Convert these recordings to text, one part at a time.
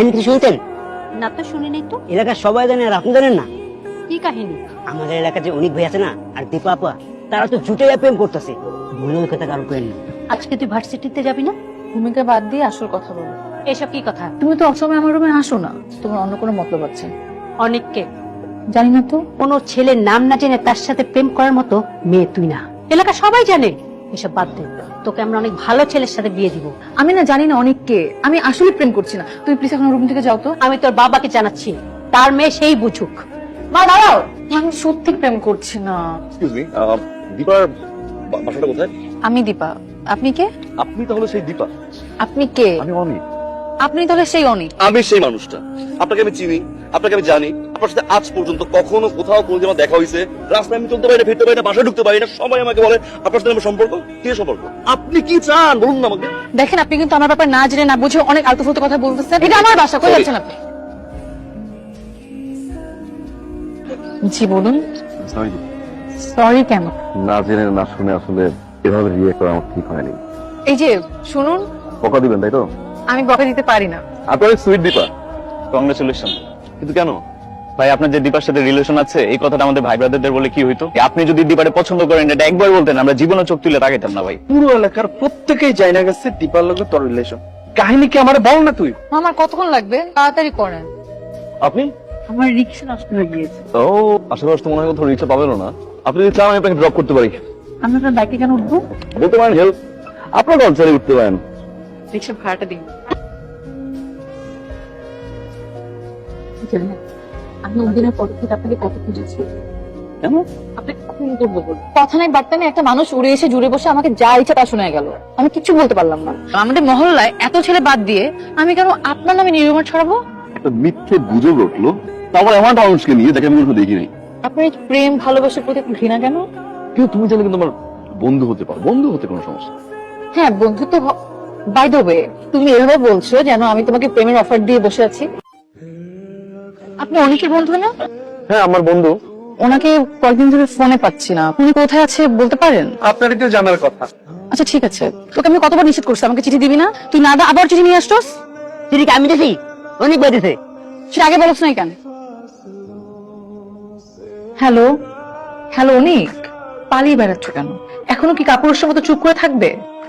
কাহিনী কি শুনতেন? না তো শুনি নাই তো। এলাকার সবাই জানে আর আপনি জানেন না? কি কাহিনী? আমাদের এলাকার যে অনেক ভাই আছে না আর দীপা আপা, তারা তো জুটে প্রেম করতেছে। মনের কথা কারো প্রেম না। আজকে তুই ভার্সিটিতে যাবি না? ভূমিকা বাদ দিয়ে আসল কথা বলো। এসব কি কথা? তুমি তো অসময় আমার রুমে আসো না, তোমার অন্য কোনো মতলব আছে। অনেককে জানি না তো। কোনো ছেলের নাম না জেনে তার সাথে প্রেম করার মতো মেয়ে তুই না। এলাকা সবাই জানে। এসব বাদ দে, তোকে আমরা অনেক ভালো ছেলের সাথে বিয়ে দিব। আমি না জানি না অনেককে, আমি আসলে প্রেম করছি না। তুমি প্লিজ এখন রুম থেকে যাও তো। আমি তোর বাবাকে জানাচ্ছি, তার মেয়ে সেই বুঝুক। মা দাঁড়াও, আমি সত্যি প্রেম করছি না। এক্সকিউজ মি, দীপার বাসাটা কোথায়? আমি দীপা, আপনি কে? আপনি তাহলে সেই দীপা? আপনি কে? আমি অনিক। আপনি তাহলে সেই অনিক? আমি সেই মানুষটা। আপনাকে আমি চিনি, আপনাকে আমি জানি। আপনার সাথে আজ পর্যন্ত কখনো কোথাও কোনো আমার দেখা হয়েছে? রাস্তায় আমি চলতে পারি না, ফিরতে পারি না, বাসায় ঢুকতে পারি না, সবাই আমাকে বলে আপনার সাথে আমার সম্পর্ক। কি সম্পর্ক? আপনি কি চান বলুন না আমাকে। দেখেন, আপনি কিন্তু আমার ব্যাপারে না জেনে না বুঝে অনেক আলতু ফালতু কথা বলতেছেন। এটা আমার বাসা, কই যাচ্ছেন আপনি? জি বলুন। সরি। সরি কেন? না জেনে না শুনে আসলে এভাবে রিয়েক্ট করা আমার ঠিক হয়নি। এই যে শুনুন, বকা দিবেন তাই তো? আমি বকা দিতে পারি না। আপনি অনেক সুইট দীপা। কংগ্রেচুলেশন। কিন্তু কেন? ভাই, আপনার যে দীপার সাথে রিলেশন আছে এই কথাটা আমাদের ভাই ব্রাদারদের বলে কি হইতো? আপনি যদি দীপারে পছন্দ করেন এটা একবার বলতেন, আমরা জীবনে চোখ তুলে তাকাইতাম না ভাই। পুরো এলাকার প্রত্যেকেই জানা গেছে দীপার লগে তোর রিলেশন। কাহিনী কি আমার বল না তুই? আমার কতক্ষণ লাগবে? তাড়াতাড়ি করেন। আপনি? আমার রিক্সা নষ্ট হয়ে গিয়েছে। ও, আশেপাশে তো মনে হয় কোথাও রিক্সা পাবেন না। আপনি যদি চান আমি আপনাকে ড্রপ করতে পারি। আমি আপনার বাইকে কেন উঠবো? বলতে পারেন হেল্প। আপনার কনসার্টে উঠতে পারেন। রিক্সা ভাড়াটা দিন। আমি ওদিনের পর থেকে আপনাকে কত খুঁজেছি। কেন? আপনি খুন করবো বলে। কথা নাই বার্তা নেই, একটা মানুষ উড়ে এসে জুড়ে বসে আমাকে যা ইচ্ছা তা শোনা গেল। আমি কিছু বলতে পারলাম না। আমাদের মহল্লায় এত ছেলে বাদ দিয়ে আমি কেন আপনার নামে নির্মাণ ছড়াবো? একটা মিথ্যে গুজব রটলো, তারপর এমন একটা মানুষকে নিয়ে দেখে আমি কোনো দেখি নাই। আপনার এই প্রেম ভালোবাসার প্রতি ঘৃণা কেন? কিন্তু তুমি চাইলে কিন্তু আমার বন্ধু হতে পারো, বন্ধু হতে কোনো সমস্যা নেই। হ্যাঁ, বন্ধুত্ব। বাই দ্য ওয়ে, তুমি এভাবে বলছো যেন আমি তোমাকে প্রেমের অফার দিয়ে বসে আছি। আপনি অনেকের বন্ধু না? হ্যাঁ, আমার বন্ধু। ওনাকে কয়েকদিন ধরে ফোনে পাচ্ছি না। উনি কোথায় আছে বলতে পারেন? আপনার এটা জানার কথা। আচ্ছা ঠিক আছে, তোকে আমি কতবার নিষেধ করছি আমাকে চিঠি দিবি না? তুই না আবার চিঠি নিয়ে আসছস। চিঠি কি আমি দিছি? অনেক ভাই দিছে। সেটা আগে বলছ নাই কেন? হ্যালো হ্যালো, অনিক, পালিয়ে বেড়াচ্ছ কেন? এখনো কি কাপুরুষের মতো চুপ করে থাকবে?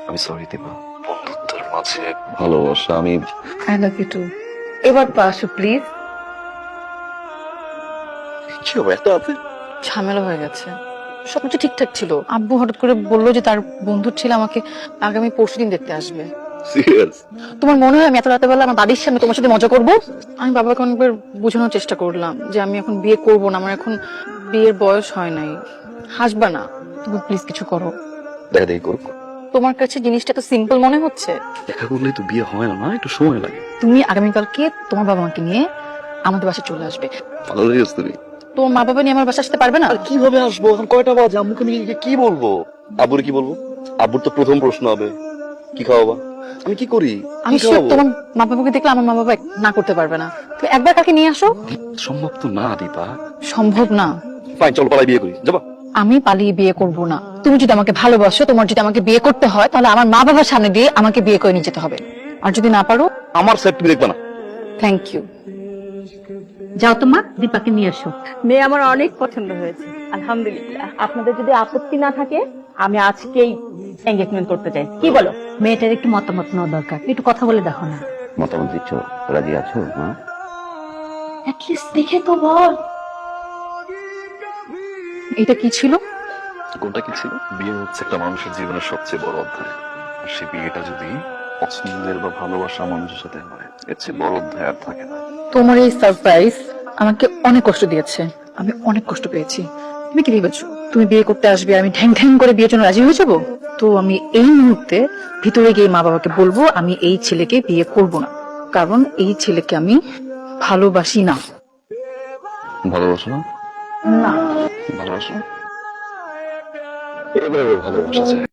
আমি সরি দীপা, বন্ধুত্বের মাঝে ভালোবাসা আমি। I love you too. এবার তো আসো প্লিজ। কি হবে এত আছে? ঝামেলা হয়ে গেছে। সবকিছু ঠিকঠাক ছিল। আব্বু হঠাৎ করে বললো যে তার বন্ধুর ছেলে আমাকে আগামী পরশুদিন দেখতে আসবে। সিরিয়াস? তোমার মনে হয় আমি এত রাতে বেলা আমার বাড়ির সামনে তোমার সাথে মজা করবো? আমি বাবাকে অনেকবার বোঝানোর চেষ্টা করলাম যে আমি এখন বিয়ে করব না, আমার এখন বিয়ের বয়স হয় নাই। হাসবা না, তুমি প্লিজ কিছু করো। দেখা দেখি করুক। তোমার কাছে জিনিসটা তো সিম্পল মনে হচ্ছে। দেখা করলেই তো বিয়ে হয় না, না একটু সময় লাগে। তুমি আগামীকালকে তোমার বাবা মাকে নিয়ে আমাদের বাসায় চলে আসবে। ভালো লেগেছে তুমি? তোমার মা বাবা নিয়ে আমার বাসায় আসতে পারবে না? আর কিভাবে আসবো? এখন কয়টা বাজে? আম্মুকে নিয়ে গিয়ে কি বলবো? আব্বুর কি বলবো? আব্বুর তো প্রথম প্রশ্ন হবে কি খাওয়াবা? আমি কি করি? আমি কি শিওর খাওয়াবো? তোমার মা বাবাকে দেখলে আমার মা বাবা না করতে পারবে না। তুমি একবার কাকে নিয়ে আসো। সম্ভব তো না দীপা। সম্ভব না? ফাইন, চলো পালাই বিয়ে করি, যাবা? আমি পালিয়ে বিয়ে করব না। তুমি যদি আমাকে ভালোবাসো, তোমার যদি আমাকে বিয়ে করতে হয় তাহলে আমার মা বাবার সামনে দিয়ে আমাকে বিয়ে করে নিয়ে যেতে হবে। আর যদি না পারো? আমার সেট তুমি দেখবা না। Thank you. যাও তো মা, দীপাকে নিয়ে আসো। মেয়ে আমার অনেক পছন্দ হয়েছে, আলহামদুলিল্লাহ। আপনাদের যদি আপত্তি না থাকে আমি আজকেই এঙ্গেজমেন্ট করতে চাই। কি বলো? মেয়েটার একটু মতামত নেওয়া দরকার, একটু কথা বলে দেখো না। মতামত দিচ্ছ? রাজি আছো? হ্যাঁ, অ্যাটলিস্ট দেখে তো বল। এটা কি ছিল? কোনটা কি ছিল? বিয়ে হচ্ছে একটা মানুষের জীবনের সবচেয়ে বড় অধ্যায়। আর সেই বিয়েটা যদি পছন্দের বা ভালোবাসা মানুষের সাথে হয়, এর চেয়ে বড় অধ্যায় আর থাকে না। তোমার এই সারপ্রাইজ আমাকে অনেক কষ্ট দিয়েছে। আমি অনেক কষ্ট পেয়েছি। তুমি কি ভেবেছো তুমি বিয়ে করতে আসবে আমি ঢ্যাং ঢ্যাং করে বিয়ের জন্য রাজি হয়ে যাবো? তো আমি এই মুহূর্তে ভিতরে গিয়ে মা বাবাকে বলবো আমি এই ছেলেকে বিয়ে করব না, কারণ এই ছেলেকে আমি ভালোবাসি না। ভালোবাসো না? না। ভালোবাসো? এবারে ভালোবাসা চাই।